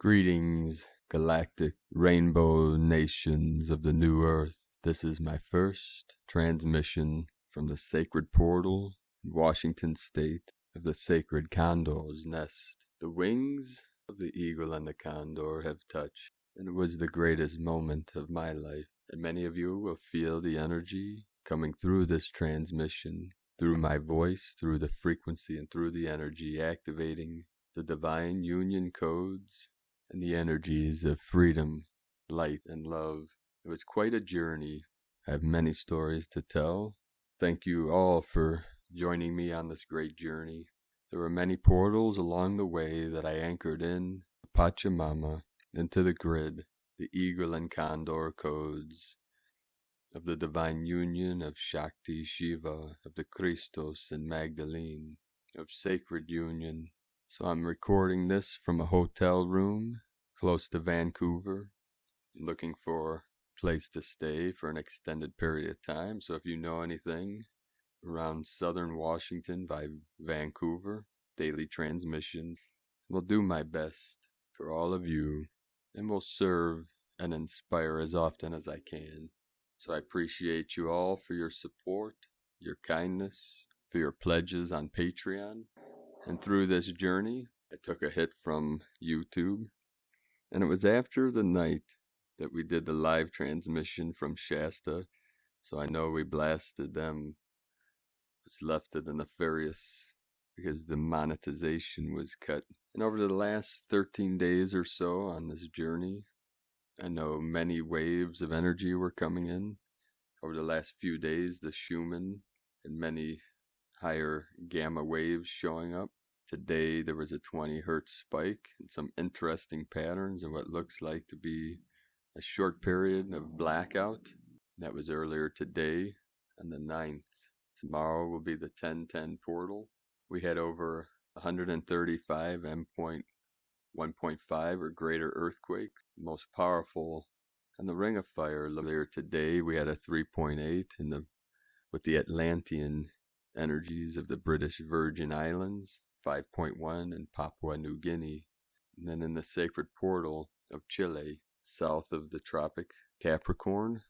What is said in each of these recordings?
Greetings, galactic rainbow nations of the new earth. This is my first transmission from the sacred portal in Washington state of the sacred condor's nest. The wings of the eagle and the condor have touched, and it was the greatest moment of my life. And many of you will feel the energy coming through this transmission, through my voice, through the frequency, and through the energy, activating the divine union codes and the energies of freedom, light, and love. It was quite a journey. I have many stories to tell. Thank you all for joining me on this great journey. There were many portals along the way that I anchored in Pachamama, into the grid, the eagle and condor codes of the divine union of Shakti, Shiva, of the Christos and Magdalene, of sacred union. So I'm recording this from a hotel room close to Vancouver, looking for a place to stay for an extended period of time. So if you know anything around southern Washington by Vancouver, daily transmissions, will do my best for all of you and will serve and inspire as often as I can. So I appreciate you all for your support, your kindness, for your pledges on Patreon. And through this journey, I took a hit from YouTube. And it was after the night that we did the live transmission from Shasta. So I know we blasted them. It's left of the nefarious because the monetization was cut. And over the last 13 days or so on this journey, I know many waves of energy were coming in. Over the last few days, the Schumann and many higher gamma waves showing up. Today there was a 20 hertz spike and some interesting patterns in what looks like to be a short period of blackout. That was earlier today on the 9th. Tomorrow will be the 1010 portal. We had over 135 M.1.5 or greater earthquakes, the most powerful on the Ring of Fire. Earlier today we had a 3.8 with the Atlantean energies of the British Virgin Islands, 5.1 in Papua New Guinea, and then in the sacred portal of Chile, south of the Tropic Capricorn,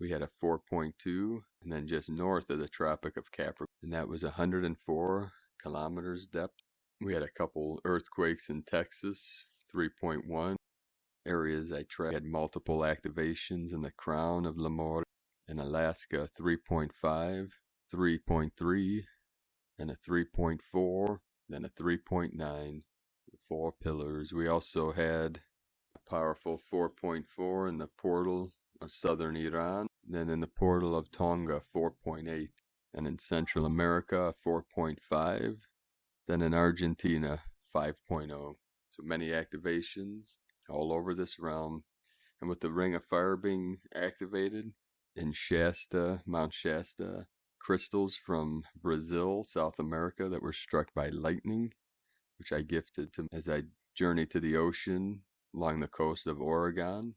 we had a 4.2, and then just north of the Tropic of Capricorn, and that was 104 kilometers depth. We had a couple earthquakes in Texas, 3.1. Areas I tracked had multiple activations in the crown of Lemuria. In Alaska, 3.5, 3.3, and a 3.4, then a 3.9, the four pillars. We also had a powerful 4.4 in the portal of southern Iran, then in the portal of Tonga, 4.8, and in Central America, 4.5, then in Argentina, 5.0. So many activations all over this realm. And with the Ring of Fire being activated in Shasta, Mount Shasta, crystals from Brazil, South America that were struck by lightning, which I gifted to as I journeyed to the ocean along the coast of Oregon,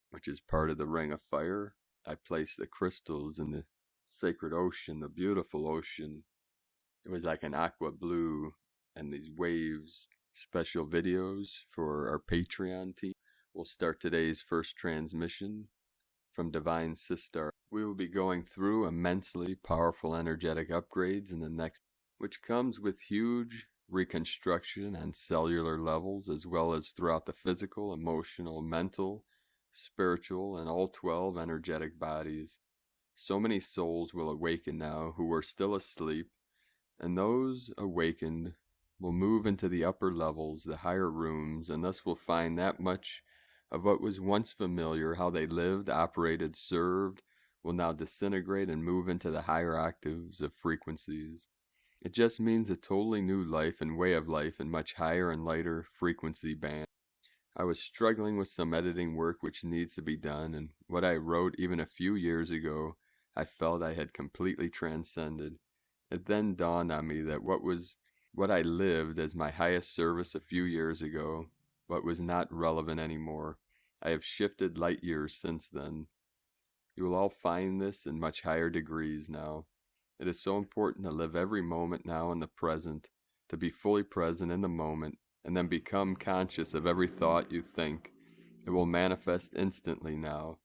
which is part of the Ring of Fire. I placed the crystals in the sacred ocean, the beautiful ocean. It was like an aqua blue, and these waves, special videos for our Patreon team. We'll start today's first transmission from Divine Sistar. We will be going through immensely powerful energetic upgrades in the next, which comes with huge reconstruction on cellular levels, as well as throughout the physical, emotional, mental, spiritual, and all 12 energetic bodies. So many souls will awaken now who were still asleep, and those awakened will move into the upper levels, the higher rooms, and thus will find that much of what was once familiar, how they lived, operated, served, will now disintegrate and move into the higher octaves of frequencies. It just means a totally new life and way of life in much higher and lighter frequency band. I was struggling with some editing work which needs to be done, and what I wrote even a few years ago, I felt I had completely transcended. It then dawned on me that what I lived as my highest service a few years ago, what was not relevant anymore. I have shifted light years since then. You will all find this in much higher degrees now. It is so important to live every moment now in the present, to be fully present in the moment, and then become conscious of every thought you think. It will manifest instantly now.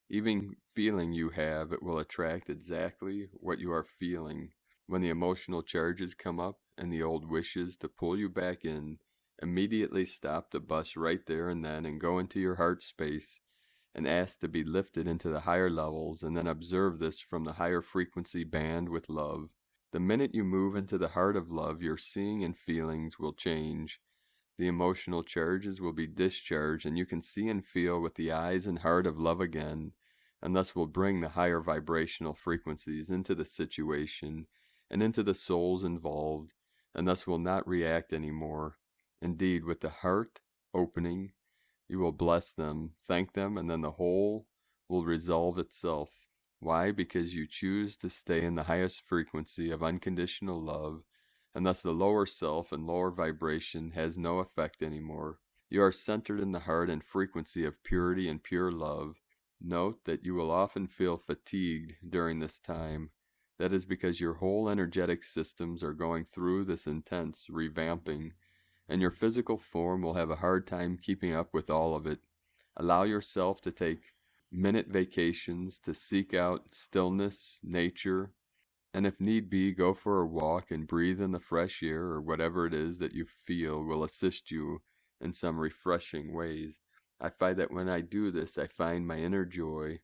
Even feeling you have, it will attract exactly what you are feeling. When the emotional charges come up and the old wishes to pull you back in, immediately stop the bus right there and then and go into your heart space and ask to be lifted into the higher levels, and then observe this from the higher frequency band with love. The minute you move into the heart of love, your seeing and feelings will change. The emotional charges will be discharged, and you can see and feel with the eyes and heart of love again, and thus will bring the higher vibrational frequencies into the situation and into the souls involved, and thus will not react anymore. Indeed, with the heart opening, you will bless them, thank them, and then the whole will resolve itself. Why? Because you choose to stay in the highest frequency of unconditional love, and thus the lower self and lower vibration has no effect anymore. You are centered in the heart and frequency of purity and pure love. Note that you will often feel fatigued during this time. That is because your whole energetic systems are going through this intense revamping, and your physical form will have a hard time keeping up with all of it. Allow yourself to take minute vacations to seek out stillness, nature, and if need be, go for a walk and breathe in the fresh air or whatever it is that you feel will assist you in some refreshing ways. I find that when I do this, I find my inner joy.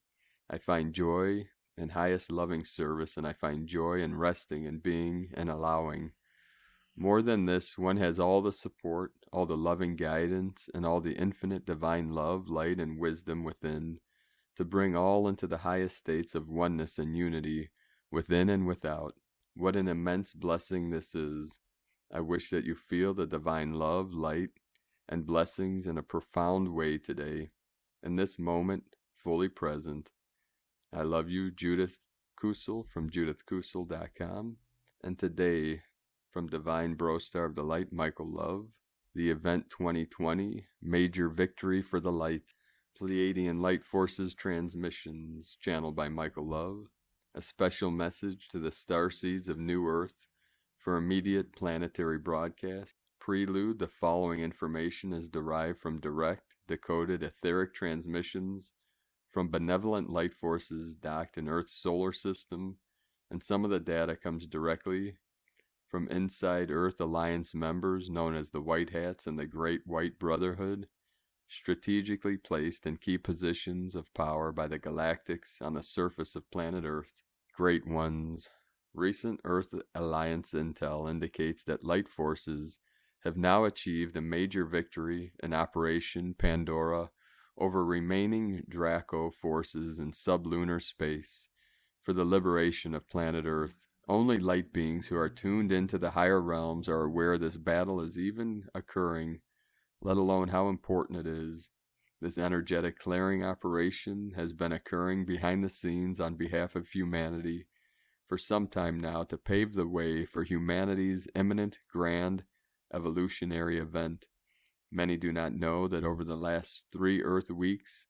I find joy in highest loving service, and I find joy in resting and being and allowing. More than this, one has all the support, all the loving guidance, and all the infinite divine love, light, and wisdom within, to bring all into the highest states of oneness and unity, within and without. What an immense blessing this is. I wish that you feel the divine love, light, and blessings in a profound way today, in this moment, fully present. I love you, Judith Kusel from judithkusel.com, and today, from Divine Brostar of the Light, Michael Love, the event 2020, Major Victory for the Light, Pleiadian Light Forces Transmissions, channeled by Michael Love, a special message to the starseeds of New Earth for immediate planetary broadcast. Prelude, the following information is derived from direct, decoded etheric transmissions from benevolent light forces docked in Earth's solar system, and some of the data comes directly from inside Earth Alliance members known as the White Hats and the Great White Brotherhood, strategically placed in key positions of power by the galactics on the surface of planet Earth. Great Ones. Recent Earth Alliance intel indicates that light forces have now achieved a major victory in Operation Pandora over remaining Draco forces in sublunar space for the liberation of planet Earth. Only light beings who are tuned into the higher realms are aware this battle is even occurring, let alone how important it is. This energetic clearing operation has been occurring behind the scenes on behalf of humanity for some time now to pave the way for humanity's imminent grand evolutionary event. Many do not know that over the last 3 Earth weeks,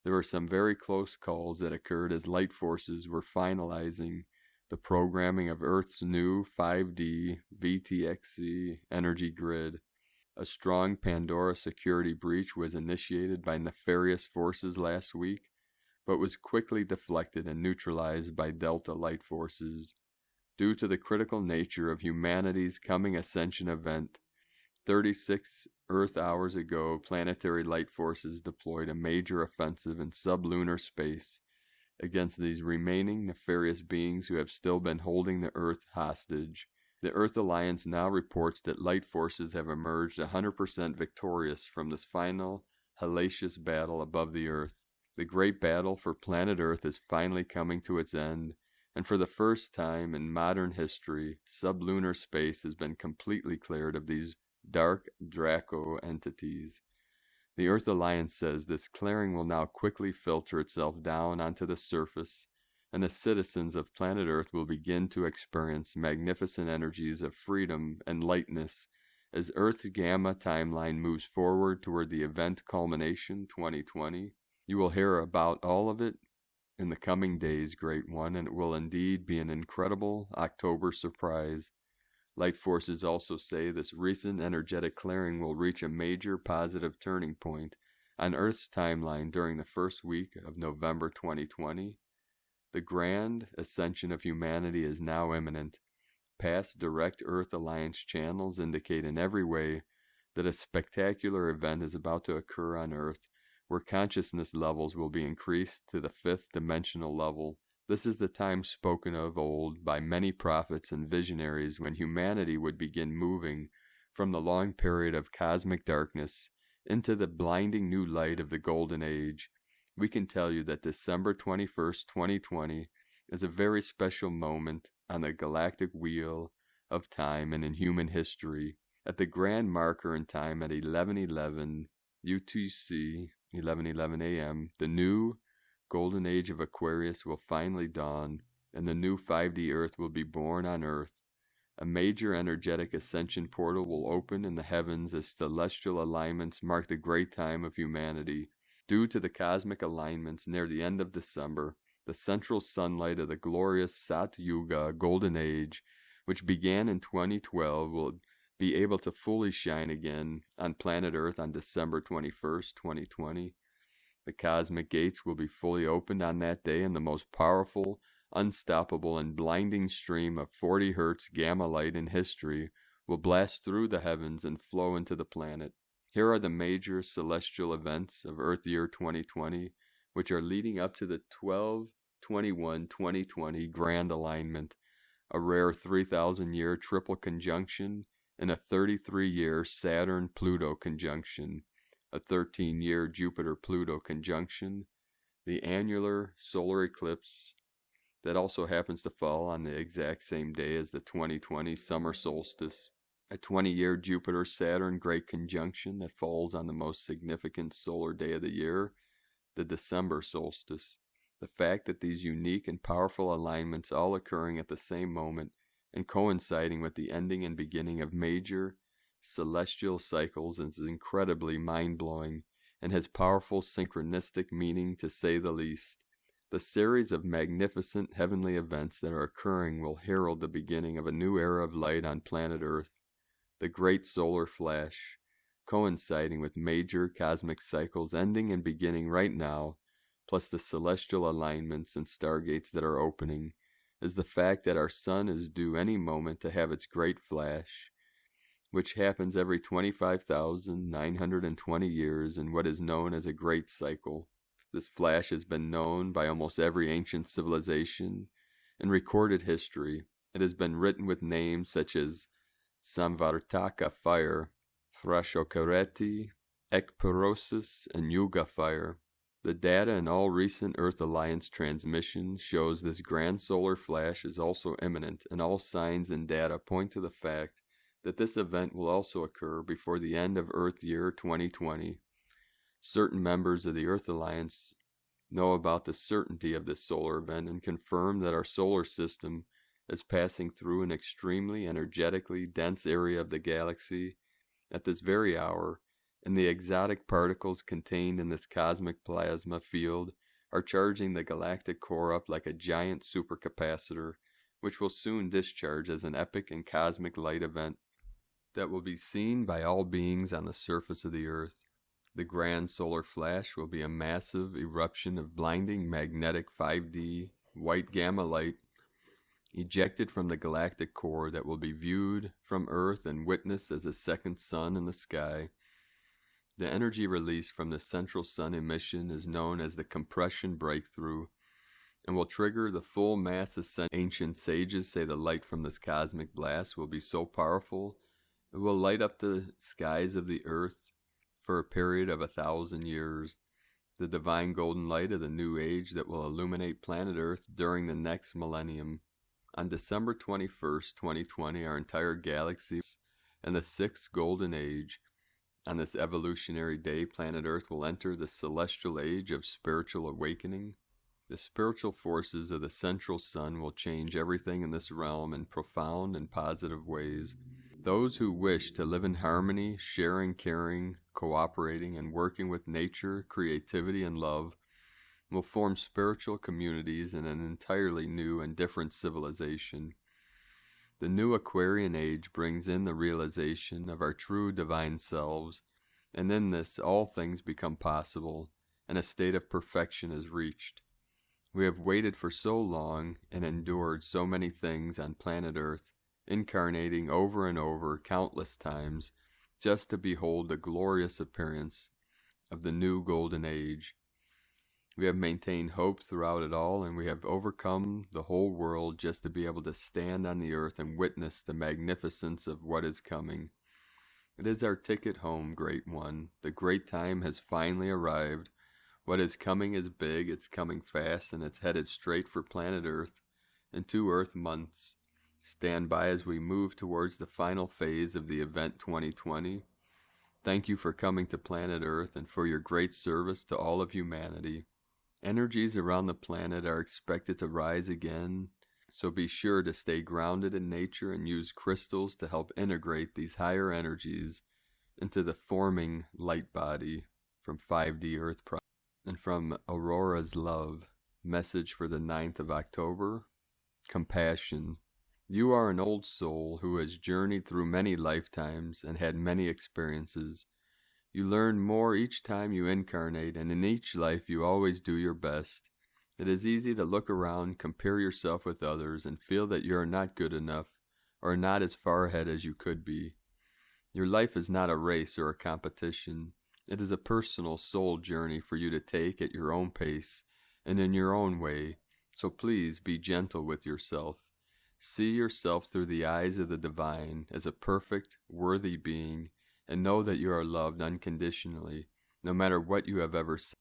there were some very close calls that occurred as light forces were finalizing the programming of Earth's new 5D VTXC energy grid. A strong Pandora security breach was initiated by nefarious forces last week, but was quickly deflected and neutralized by Delta light forces. Due to the critical nature of humanity's coming ascension event, 36 Earth hours ago, planetary light forces deployed a major offensive in sublunar space against these remaining nefarious beings who have still been holding the Earth hostage. The Earth Alliance now reports that light forces have emerged 100% victorious from this final hellacious battle above the Earth. The great battle for planet Earth is finally coming to its end, and for the first time in modern history, sublunar space has been completely cleared of these dark Draco entities. The Earth Alliance says this clearing will now quickly filter itself down onto the surface, and the citizens of planet Earth will begin to experience magnificent energies of freedom and lightness as Earth's gamma timeline moves forward toward the event culmination 2020. You will hear about all of it in the coming days, Great One, and it will indeed be an incredible October surprise. Light forces also say this recent energetic clearing will reach a major positive turning point on Earth's timeline during the first week of November 2020. The grand ascension of humanity is now imminent. Past direct Earth Alliance channels indicate in every way that a spectacular event is about to occur on Earth, where consciousness levels will be increased to the fifth dimensional level. This is the time spoken of old by many prophets and visionaries when humanity would begin moving from the long period of cosmic darkness into the blinding new light of the Golden Age. We can tell you that December 21st, 2020 is a very special moment on the galactic wheel of time and in human history. At the grand marker in time at 11:11 UTC, 11:11 a.m., the new Golden Age of Aquarius will finally dawn, and the new 5D Earth will be born on Earth. A major energetic ascension portal will open in the heavens as celestial alignments mark the great time of humanity. Due to the cosmic alignments near the end of December, the central sunlight of the glorious Sat Yuga Golden Age, which began in 2012, will be able to fully shine again on planet Earth on December 21st, 2020. The cosmic gates will be fully opened on that day, and the most powerful, unstoppable, and blinding stream of 40 Hz gamma light in history will blast through the heavens and flow into the planet. Here are the major celestial events of Earth year 2020, which are leading up to the 12/21/2020 grand alignment, a rare 3,000-year triple conjunction, and a 33-year Saturn-Pluto conjunction, a 13-year Jupiter-Pluto conjunction, the annular solar eclipse that also happens to fall on the exact same day as the 2020 summer solstice, a 20-year Jupiter-Saturn great conjunction that falls on the most significant solar day of the year, the December solstice. The fact that these unique and powerful alignments all occurring at the same moment and coinciding with the ending and beginning of major celestial cycles is incredibly mind-blowing and has powerful synchronistic meaning, to say the least. The series of magnificent heavenly events that are occurring will herald the beginning of a new era of light on planet Earth, the great solar flash, coinciding with major cosmic cycles ending and beginning right now, plus the celestial alignments and stargates that are opening, is the fact that our sun is due any moment to have its great flash, which happens every 25,920 years in what is known as a great cycle. This flash has been known by almost every ancient civilization in recorded history. It has been written with names such as Samvartaka fire, Frashokareti, Ekpyrosis, and Yuga fire. The data in all recent Earth Alliance transmissions shows this grand solar flash is also imminent, and all signs and data point to the fact that this event will also occur before the end of Earth year 2020. Certain members of the Earth Alliance know about the certainty of this solar event and confirm that our solar system is passing through an extremely energetically dense area of the galaxy at this very hour, and the exotic particles contained in this cosmic plasma field are charging the galactic core up like a giant supercapacitor, which will soon discharge as an epic and cosmic light event that will be seen by all beings on the surface of the Earth. The grand solar flash will be a massive eruption of blinding magnetic 5D white gamma light ejected from the galactic core that will be viewed from Earth and witnessed as a second sun in the sky. The energy released from the central sun emission is known as the compression breakthrough and will trigger the full mass ascent. Ancient sages say the light from this cosmic blast will be so powerful it will light up the skies of the Earth for a period of 1,000 years. The divine golden light of the new age that will illuminate planet Earth during the next millennium. On December 21st, 2020, our entire galaxy and the sixth golden age. On this evolutionary day, planet Earth will enter the celestial age of spiritual awakening. The spiritual forces of the central sun will change everything in this realm in profound and positive ways. Those who wish to live in harmony, sharing, caring, cooperating, and working with nature, creativity, and love will form spiritual communities in an entirely new and different civilization. The new Aquarian age brings in the realization of our true divine selves, and in this all things become possible, and a state of perfection is reached. We have waited for so long and endured so many things on planet Earth, incarnating over and over countless times, just to behold the glorious appearance of the new golden age. We have maintained hope throughout it all, and we have overcome the whole world just to be able to stand on the earth and witness the magnificence of what is coming. It is our ticket home, Great One. The great time has finally arrived. What is coming is big, it's coming fast, and it's headed straight for planet Earth in 2 Earth months. Stand by as we move towards the final phase of the event 2020. Thank you for coming to planet Earth and for your great service to all of humanity. Energies around the planet are expected to rise again, so be sure to stay grounded in nature and use crystals to help integrate these higher energies into the forming light body from 5D Earth Project. And from Aurora's Love, message for the 9th of October, compassion. You are an old soul who has journeyed through many lifetimes and had many experiences. You learn more each time you incarnate, and in each life you always do your best. It is easy to look around, compare yourself with others, and feel that you are not good enough, or not as far ahead as you could be. Your life is not a race or a competition. It is a personal soul journey for you to take at your own pace and in your own way, so please be gentle with yourself. See yourself through the eyes of the divine as a perfect, worthy being, and know that you are loved unconditionally, no matter what you have ever said.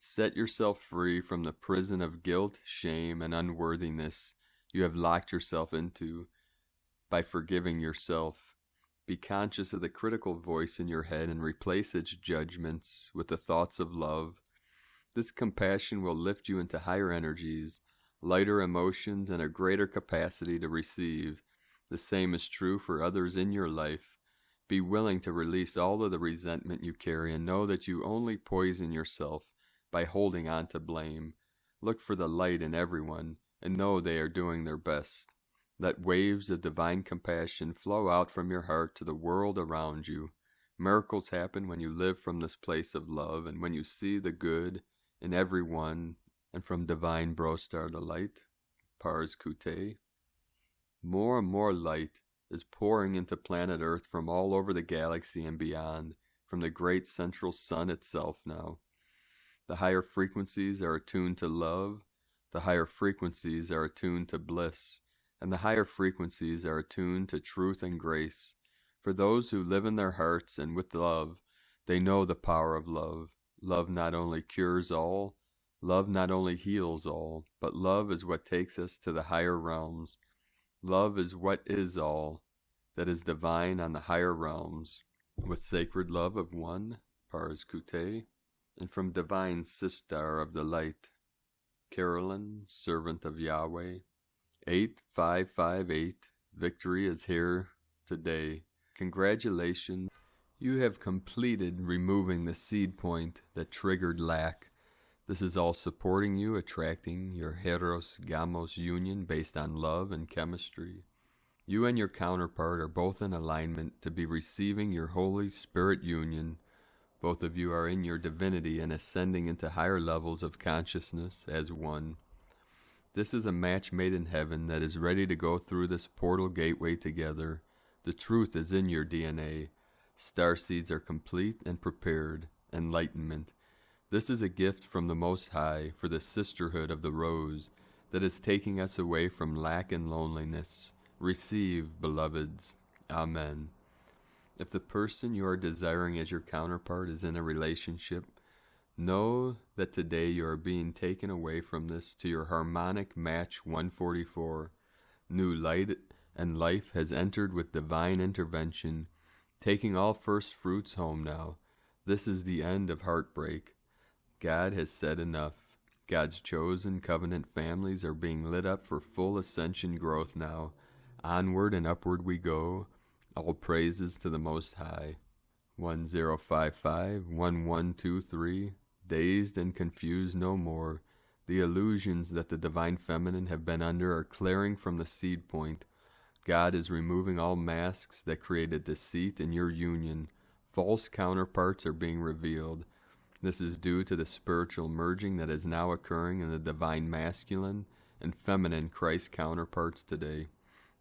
Set yourself free from the prison of guilt, shame, and unworthiness you have locked yourself into by forgiving yourself. Be conscious of the critical voice in your head and replace its judgments with the thoughts of love. This compassion will lift you into higher energies, lighter emotions, and a greater capacity to receive. The same is true for others in your life. Be willing to release all of the resentment you carry and know that you only poison yourself by holding on to blame. Look for the light in everyone and know they are doing their best. Let waves of divine compassion flow out from your heart to the world around you. Miracles happen when you live from this place of love and when you see the good in everyone. And from Divine Brostar the Light, Pars Kute, more and more light is pouring into planet Earth from all over the galaxy and beyond, from the great central sun itself now. The higher frequencies are attuned to love, the higher frequencies are attuned to bliss, and the higher frequencies are attuned to truth and grace. For those who live in their hearts and with love, they know the power of love. Love not only cures all, love not only heals all, but love is what takes us to the higher realms. Love is what is all that is divine on the higher realms. With sacred love of one, Pars Kute, and from Divine Sistar of the Light, Carolyn, servant of Yahweh, 8558, victory is here today. Congratulations, you have completed removing the seed point that triggered lack. This is all supporting you, attracting your Heros-Gamos union based on love and chemistry. You and your counterpart are both in alignment to be receiving your Holy Spirit union. Both of you are in your divinity and ascending into higher levels of consciousness as one. This is a match made in heaven that is ready to go through this portal gateway together. The truth is in your DNA. Starseeds are complete and prepared. Enlightenment. This is a gift from the Most High for the sisterhood of the Rose that is taking us away from lack and loneliness. Receive, beloveds. Amen. If the person you are desiring as your counterpart is in a relationship, know that today you are being taken away from this to your harmonic match 144. New light and life has entered with divine intervention, taking all first fruits home now. This is the end of heartbreak. God has said enough. God's chosen covenant families are being lit up for full ascension growth now. Onward and upward we go. All praises to the Most High. 1055-1123. Dazed and confused no more. The illusions that the Divine Feminine have been under are clearing from the seed point. God is removing all masks that created deceit in your union. False counterparts are being revealed. This is due to the spiritual merging that is now occurring in the divine masculine and feminine Christ counterparts today.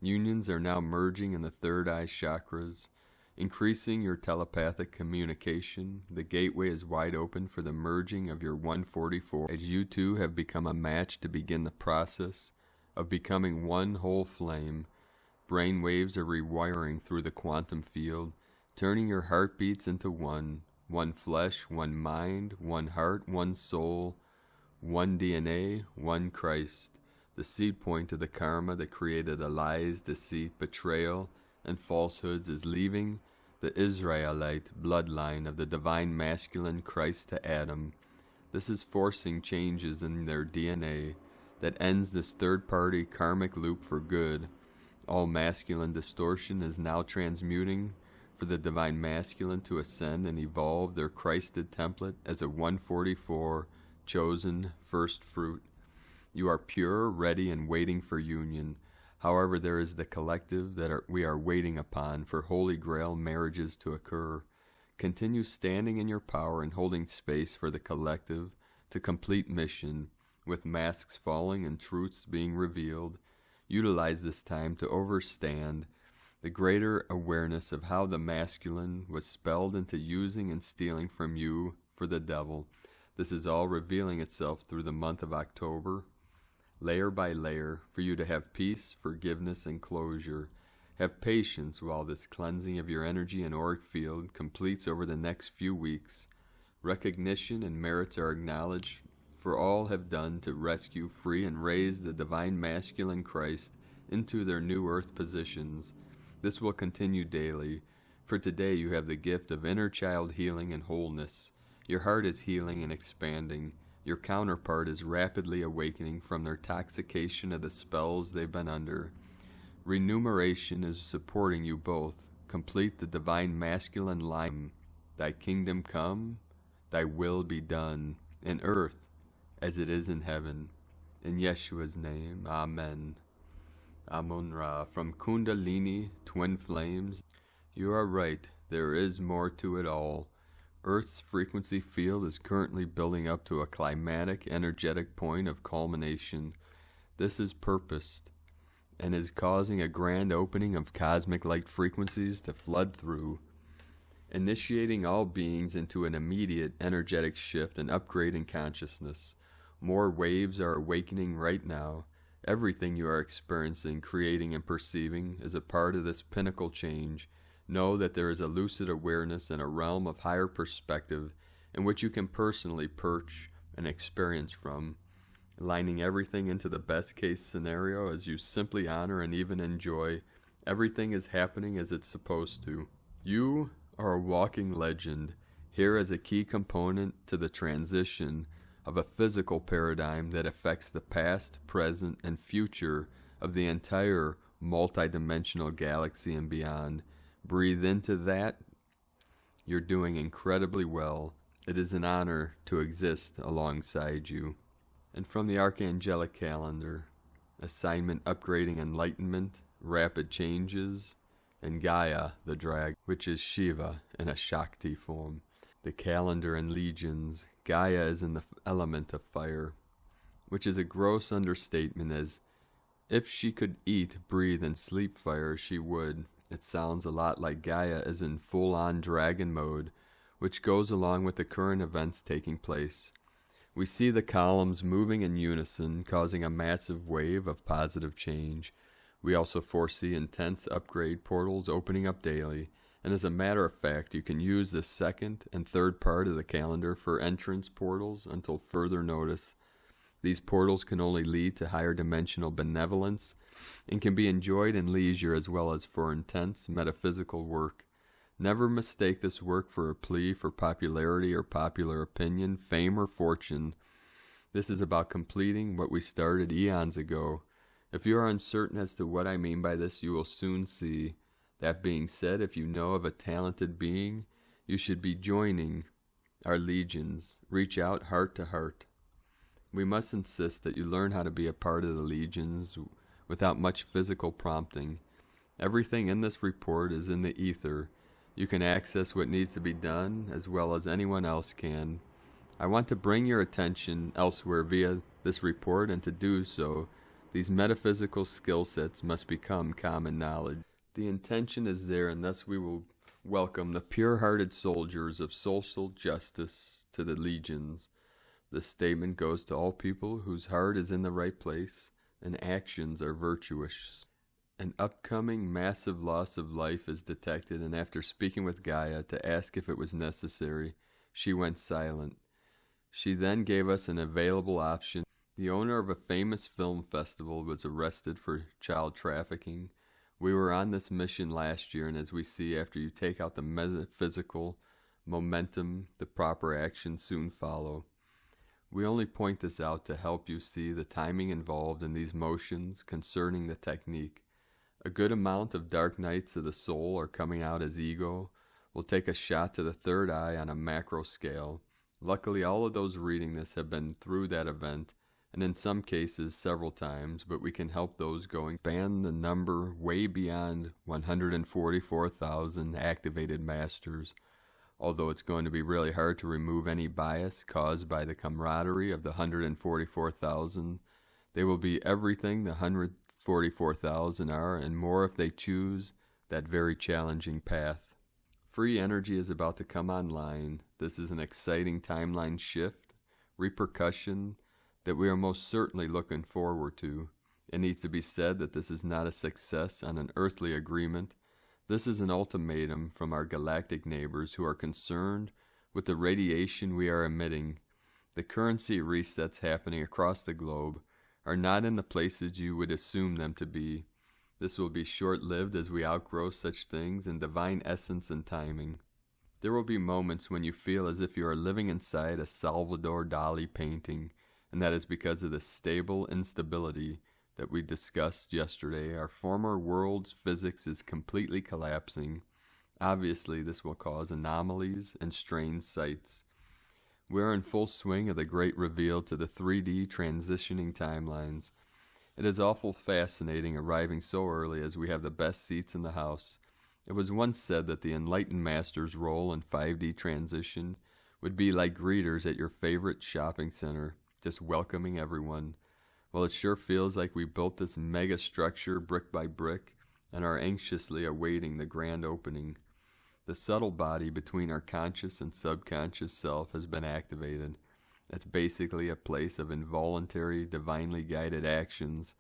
Unions are now merging in the third eye chakras, increasing your telepathic communication. The gateway is wide open for the merging of your 144 as you two have become a match to begin the process of becoming one whole flame. Brain waves are rewiring through the quantum field, turning your heartbeats into one flesh, one mind, one heart, one soul, one DNA, one Christ. The seed point of the karma that created the lies, deceit, betrayal, and falsehoods is leaving the Israelite bloodline of the divine masculine Christ to Adam. This is forcing changes in their DNA that ends this third-party karmic loop for good. All masculine distortion is now transmuting for the divine masculine to ascend and evolve their Christed template as a 144 chosen first fruit. You are pure, ready, and waiting for union. However, there is the collective that we are waiting upon for Holy Grail marriages to occur. Continue standing in your power and holding space for the collective to complete mission, with masks falling and truths being revealed. Utilize this time to overstand the greater awareness of how the masculine was spelled into using and stealing from you for the devil. This is all revealing itself through the month of October, layer by layer, for you to have peace, forgiveness, and closure. Have patience while this cleansing of your energy and auric field completes over the next few weeks. Recognition and merits are acknowledged, for all have done to rescue, free, and raise the divine masculine Christ into their new earth positions. This will continue daily, for today you have the gift of inner child healing and wholeness. Your heart is healing and expanding. Your counterpart is rapidly awakening from their toxication of the spells they've been under. Remuneration is supporting you both. Complete the divine masculine line. Thy kingdom come, thy will be done, in earth as it is in heaven. In Yeshua's name, Amen. Amun-Ra. From Kundalini, Twin Flames. You are right, there is more to it all. Earth's frequency field is currently building up to a climatic, energetic point of culmination. This is purposed, and is causing a grand opening of cosmic light frequencies to flood through, initiating all beings into an immediate energetic shift and upgrade in consciousness. More waves are awakening right now. Everything you are experiencing, creating, and perceiving is a part of this pinnacle change. Know that there is a lucid awareness and a realm of higher perspective in which you can personally perch and experience from, lining everything into the best case scenario as you simply honor and even enjoy. Everything is happening as it's supposed to. You are a walking legend, here as a key component to the transition of a physical paradigm that affects the past, present, and future of the entire multidimensional galaxy and beyond. Breathe into that. You're doing incredibly well. It is an honor to exist alongside you. And from the Archangelic Calendar, assignment upgrading enlightenment, rapid changes, and Gaia, the dragon, which is Shiva in a Shakti form. The calendar and legions, Gaia is in the element of fire, which is a gross understatement, as if she could eat, breathe, and sleep fire, she would. It sounds a lot like Gaia is in full-on dragon mode, which goes along with the current events taking place. We see the columns moving in unison, causing a massive wave of positive change. We also foresee intense upgrade portals opening up daily, and as a matter of fact, you can use the second and third part of the calendar for entrance portals until further notice. These portals can only lead to higher dimensional benevolence and can be enjoyed in leisure as well as for intense metaphysical work. Never mistake this work for a plea for popularity or popular opinion, fame or fortune. This is about completing what we started eons ago. If you are uncertain as to what I mean by this, you will soon see. That being said, if you know of a talented being, you should be joining our legions. Reach out heart to heart. We must insist that you learn how to be a part of the legions without much physical prompting. Everything in this report is in the ether. You can access what needs to be done as well as anyone else can. I want to bring your attention elsewhere via this report, and to do so, these metaphysical skill sets must become common knowledge. The intention is there, and thus we will welcome the pure-hearted soldiers of social justice to the legions. This statement goes to all people whose heart is in the right place and actions are virtuous. An upcoming massive loss of life is detected, and after speaking with Gaia to ask if it was necessary, she went silent. She then gave us an available option. The owner of a famous film festival was arrested for child trafficking. We were on this mission last year, and as we see, after you take out the metaphysical momentum, the proper actions soon follow. We only point this out to help you see the timing involved in these motions concerning the technique. A good amount of dark nights of the soul are coming out as ego. We'll take a shot to the third eye on a macro scale. Luckily, all of those reading this have been through that event, and in some cases several times, but we can help those going expand the number way beyond 144,000 activated masters. Although it's going to be really hard to remove any bias caused by the camaraderie of the 144,000, they will be everything the 144,000 are, and more if they choose that very challenging path. Free energy is about to come online. This is an exciting timeline shift, repercussion that we are most certainly looking forward to. It needs to be said that this is not a success on an earthly agreement. This is an ultimatum from our galactic neighbors who are concerned with the radiation we are emitting. The currency resets happening across the globe are not in the places you would assume them to be. This will be short-lived as we outgrow such things in divine essence and timing. There will be moments when you feel as if you are living inside a Salvador Dali painting, and that is because of the stable instability that we discussed yesterday. Our former world's physics is completely collapsing. Obviously, this will cause anomalies and strange sights. We are in full swing of the great reveal to the 3D transitioning timelines. It is awful fascinating arriving so early as we have the best seats in the house. It was once said that the enlightened master's role in 5D transition would be like greeters at your favorite shopping center, just welcoming everyone. Well, it sure feels like we built this mega structure brick by brick and are anxiously awaiting the grand opening. The subtle body between our conscious and subconscious self has been activated. It's basically a place of involuntary, divinely guided actions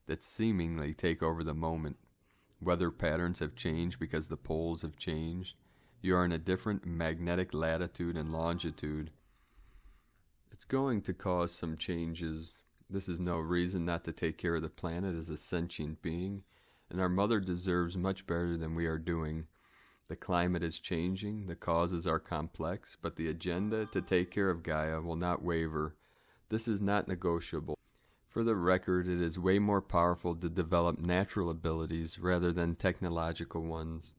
that seemingly take over the moment. Weather patterns have changed because the poles have changed. You are in a different magnetic latitude and longitude. It's going to cause some changes. This is no reason not to take care of the planet as a sentient being, and our mother deserves much better than we are doing. The climate is changing, the causes are complex, but the agenda to take care of Gaia will not waver. This is not negotiable. For the record, it is way more powerful to develop natural abilities rather than technological ones.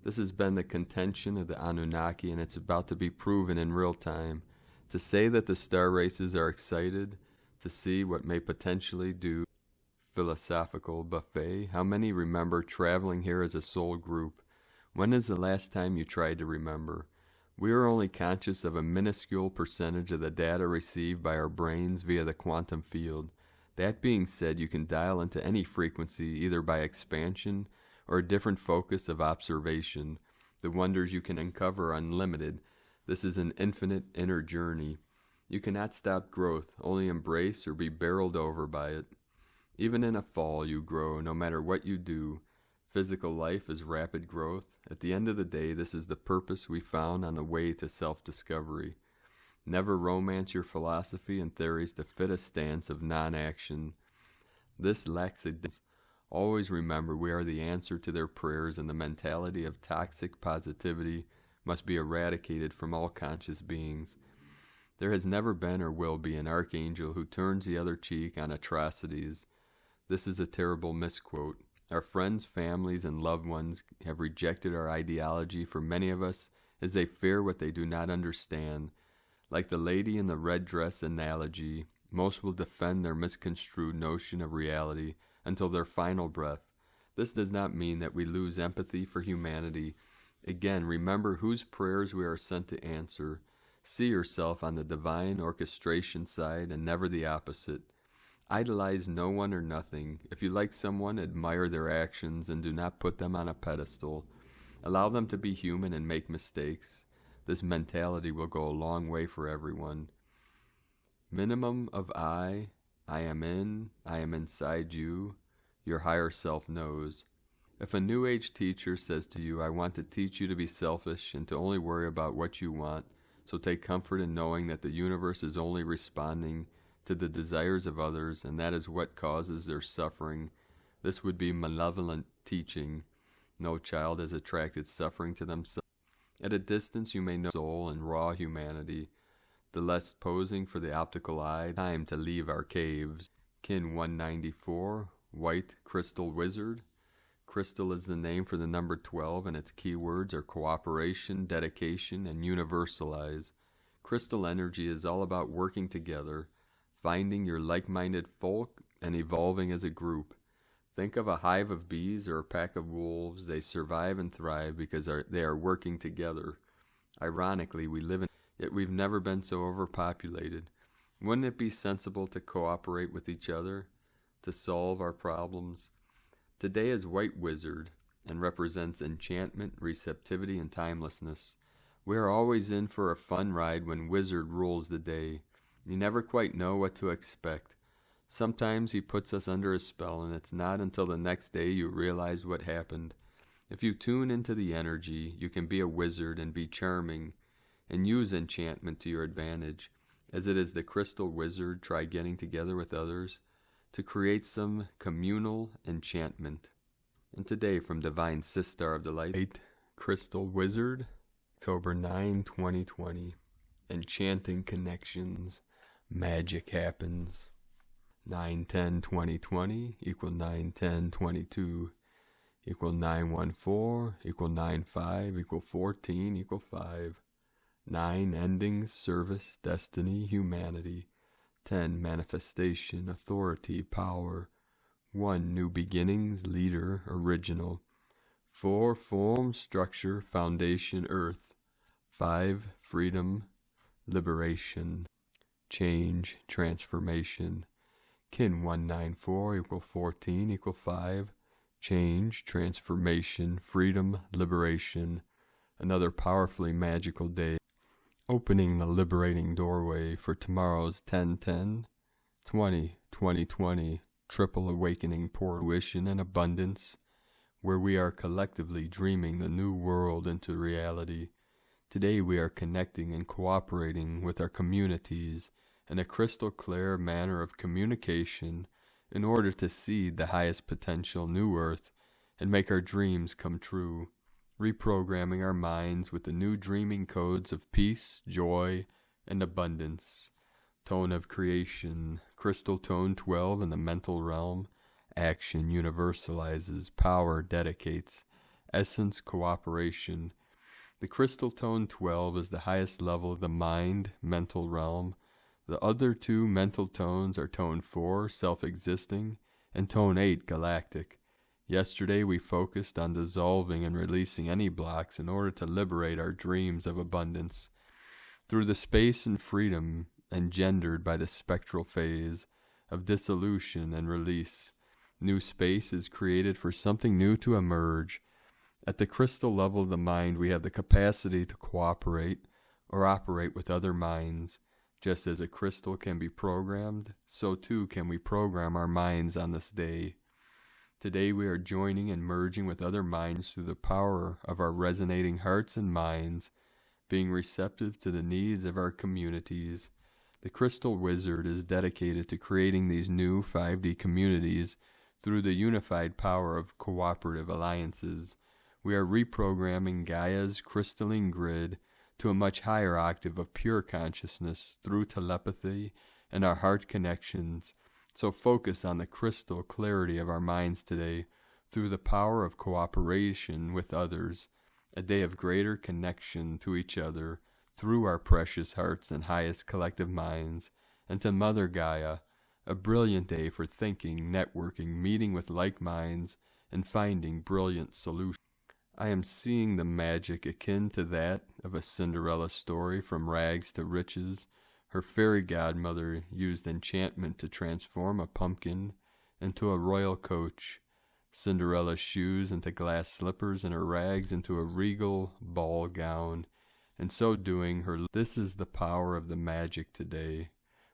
This has been the contention of the Anunnaki, and it's about to be proven in real time. To say that the star races are excited to see what may potentially do philosophical buffet, how many remember traveling here as a soul group? When is the last time you tried to remember? We are only conscious of a minuscule percentage of the data received by our brains via the quantum field. That being said, you can dial into any frequency either by expansion or a different focus of observation. The wonders you can uncover are unlimited. This is an infinite inner journey. You cannot stop growth, only embrace or be barreled over by it. Even in a fall you grow, no matter what you do. Physical life is rapid growth. At the end of the day, this is the purpose we found on the way to self-discovery. Never romance your philosophy and theories to fit a stance of non-action. This laxity. Always remember we are the answer to their prayers, and the mentality of toxic positivity must be eradicated from all conscious beings. There has never been or will be an archangel who turns the other cheek on atrocities. This is a terrible misquote. Our friends, families, and loved ones have rejected our ideology for many of us as they fear what they do not understand. Like the lady in the red dress analogy, most will defend their misconstrued notion of reality until their final breath. This does not mean that we lose empathy for humanity. Again, remember whose prayers we are sent to answer. See yourself on the divine orchestration side and never the opposite. Idolize no one or nothing. If you like someone, admire their actions and do not put them on a pedestal. Allow them to be human and make mistakes. This mentality will go a long way for everyone. Minimum of I am inside you, your higher self knows. If a New Age teacher says to you, I want to teach you to be selfish and to only worry about what you want, so take comfort in knowing that the universe is only responding to the desires of others, and that is what causes their suffering, this would be malevolent teaching. No child has attracted suffering to themselves. At a distance you may know soul and raw humanity, the less posing for the optical eye. Time to leave our caves. Kin 194, White Crystal Wizard. Crystal is the name for the number 12, and its keywords are cooperation, dedication, and universalize. Crystal energy is all about working together, finding your like-minded folk, and evolving as a group. Think of a hive of bees or a pack of wolves. They survive and thrive because they are working together. Ironically, we live in, yet we've never been so overpopulated. Wouldn't it be sensible to cooperate with each other to solve our problems? Today is White Wizard and represents enchantment, receptivity, and timelessness. We are always in for a fun ride when Wizard rules the day. You never quite know what to expect. Sometimes he puts us under a spell, and it's not until the next day you realize what happened. If you tune into the energy, you can be a wizard and be charming, and use enchantment to your advantage. As it is the crystal wizard, try getting together with others to create some communal enchantment. And today, from Divine Sistar of the Light, Crystal Wizard, October 9, 2020. Enchanting connections. Magic happens. 9-10-2020 equal 9-10-22 equal 914 equal 95 equal 14 equal 5. 9 endings, service, destiny, humanity. 10 manifestation, authority, power. 1 new beginnings, leader, original. 4 form, structure, foundation, earth. 5 freedom, liberation, change, transformation. Kin 194 equal 14 equal 5. Change, transformation, freedom, liberation. Another powerfully magical day. Opening the liberating doorway for tomorrow's 10-10-20-2020 triple awakening fruition and abundance, where we are collectively dreaming the new world into reality. Today we are connecting and cooperating with our communities in a crystal clear manner of communication in order to seed the highest potential new earth and make our dreams come true, reprogramming our minds with the new dreaming codes of peace, joy, and abundance. Tone of creation, crystal tone 12 in the mental realm. Action universalizes, power dedicates, essence cooperation. The crystal tone 12 is the highest level of the mind, mental realm. The other 2 mental tones are tone 4, self-existing, and tone 8, galactic. Yesterday we focused on dissolving and releasing any blocks in order to liberate our dreams of abundance. Through the space and freedom engendered by the spectral phase of dissolution and release, new space is created for something new to emerge. At the crystal level of the mind, we have the capacity to cooperate or operate with other minds. Just as a crystal can be programmed, so too can we program our minds on this day. Today we are joining and merging with other minds through the power of our resonating hearts and minds, being receptive to the needs of our communities. The Crystal Wizard is dedicated to creating these new 5D communities through the unified power of cooperative alliances. We are reprogramming Gaia's crystalline grid to a much higher octave of pure consciousness through telepathy and our heart connections. So focus on the crystal clarity of our minds today through the power of cooperation with others, a day of greater connection to each other through our precious hearts and highest collective minds, and to Mother Gaia, a brilliant day for thinking, networking, meeting with like minds, and finding brilliant solutions. I am seeing the magic akin to that of a Cinderella story from rags to riches. Her fairy godmother used enchantment to transform a pumpkin into a royal coach, Cinderella's shoes into glass slippers, and her rags into a regal ball gown. In so doing, this is the power of the magic today.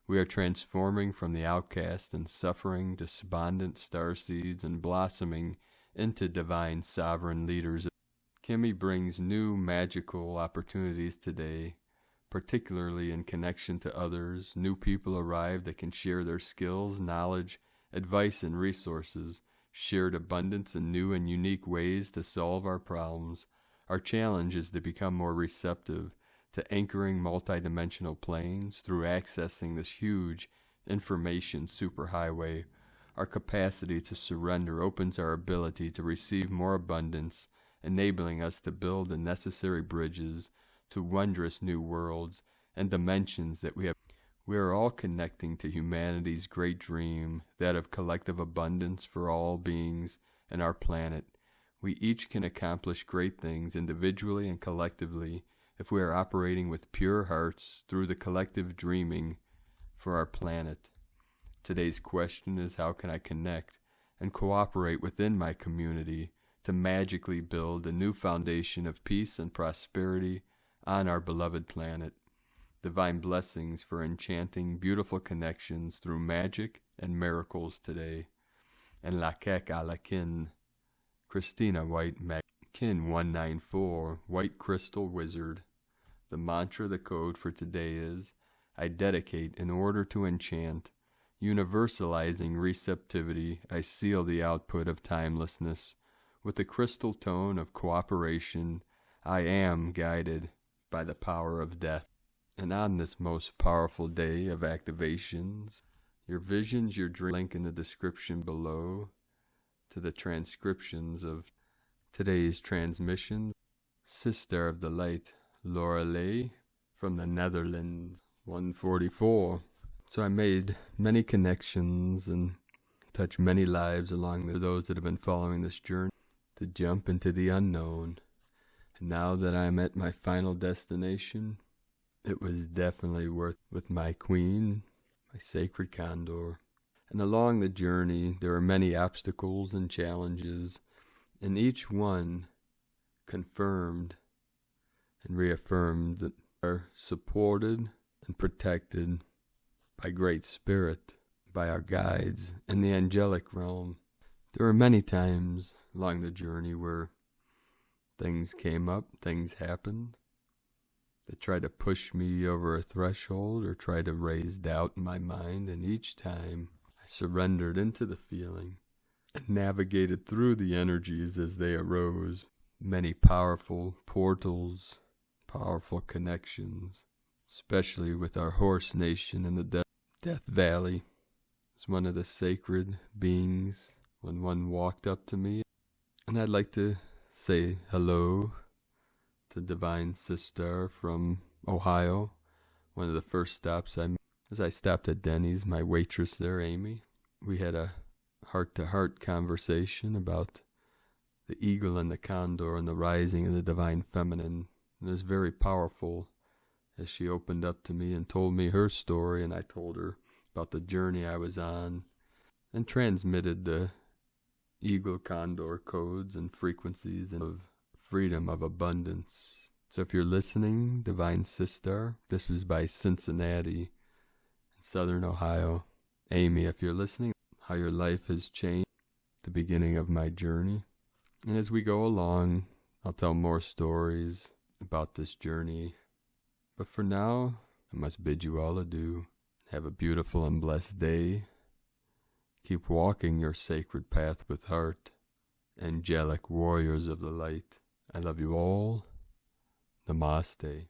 We are transforming from the outcast and suffering, despondent starseeds and blossoming into divine sovereign leaders. Kimmy brings new magical opportunities today, particularly in connection to others. New people arrive that can share their skills, knowledge, advice, and resources, shared abundance in new and unique ways to solve our problems. Our challenge is to become more receptive to anchoring multidimensional planes through accessing this huge information superhighway. Our capacity to surrender opens our ability to receive more abundance, enabling us to build the necessary bridges to wondrous new worlds and dimensions that we have. We are all connecting to humanity's great dream, that of collective abundance for all beings and our planet. We each can accomplish great things individually and collectively if we are operating with pure hearts through the collective dreaming for our planet. Today's question is, how can I connect and cooperate within my community to magically build a new foundation of peace and prosperity on our beloved planet? Divine blessings for enchanting, beautiful connections through magic and miracles today. And la kek a la kin, Christina White, Kin 194, White Crystal Wizard. The mantra, the code for today is, I dedicate in order to enchant. Universalizing receptivity, I seal the output of timelessness. With the crystal tone of cooperation, I am guided by the power of death. And on this most powerful day of activations, your visions, your dreams, link in the description below to the transcriptions of today's transmissions. Sister of the Light, Lorelei from the Netherlands, 144. So I made many connections and touched many lives along those that have been following this journey to jump into the unknown. And now that I'm at my final destination, it was definitely worth with my queen, my sacred condor. And along the journey, there are many obstacles and challenges, and each one confirmed and reaffirmed that we are supported and protected by Great Spirit, by our guides in the angelic realm. There were many times along the journey where things came up, things happened, that tried to push me over a threshold or tried to raise doubt in my mind, and each time I surrendered into the feeling and navigated through the energies as they arose. Many powerful portals, powerful connections, especially with our horse nation in the Death Valley. It's one of the sacred beings when one walked up to me, and I'd like to say hello to Divine Sister from Ohio. One of the first stops I made as I stopped at Denny's, my waitress there, Amy. We had a heart-to-heart conversation about the eagle and the condor and the rising of the divine feminine. And it was very powerful as she opened up to me and told me her story, and I told her about the journey I was on and transmitted the eagle condor codes and frequencies of freedom, of abundance. So if you're listening, Divine Sister, this was by Cincinnati in southern Ohio. Amy, if you're listening, how your life has changed, the beginning of my journey. And as we go along, I'll tell more stories about this journey. But for now, I must bid you all adieu. Have a beautiful and blessed day. Keep walking your sacred path with heart. Angelic warriors of the light. I love you all. Namaste.